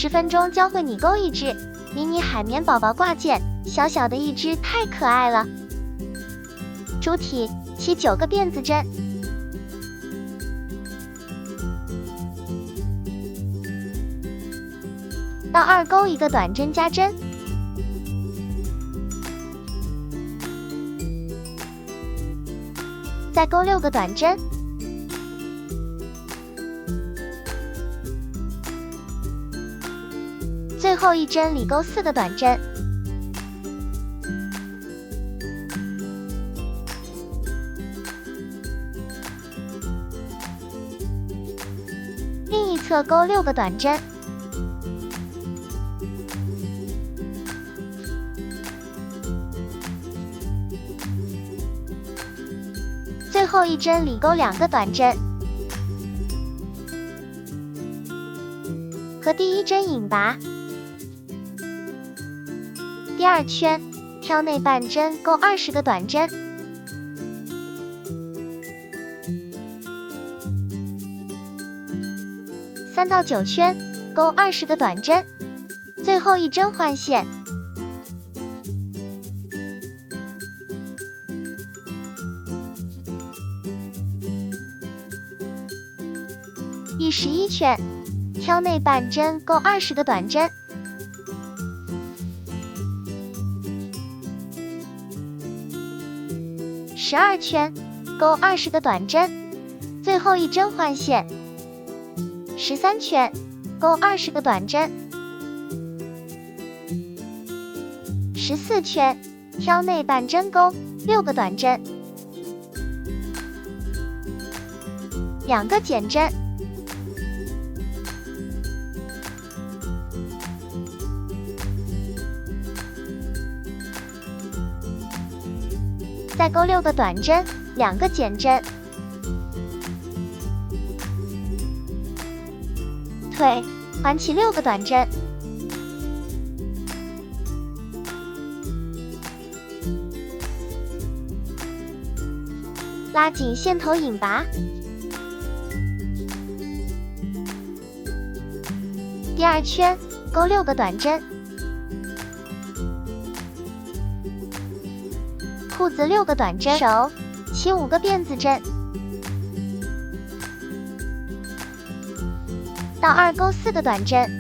10分钟教会你钩一只迷你海绵宝宝挂件，小小的一只太可爱了。主体起9个辫子针，到2钩1个短针加针，再钩6个短针，最后一针里钩4个短针，另一侧钩6个短针，最后一针里钩2个短针，和第一针引拔。第2圈挑内半针钩20个短针，3到9圈钩20个短针，最后一针换线。第11圈挑内半针钩20个短针，12圈钩20个短针，最后一针换线。13圈钩20个短针，14圈挑内半针钩6个短针，2个减针，再钩6个短针，2个减针，腿环起6个短针，拉紧线头引拔。第2圈钩6个短针，裤子6个短针，手起5个辫子针，到2钩4个短针，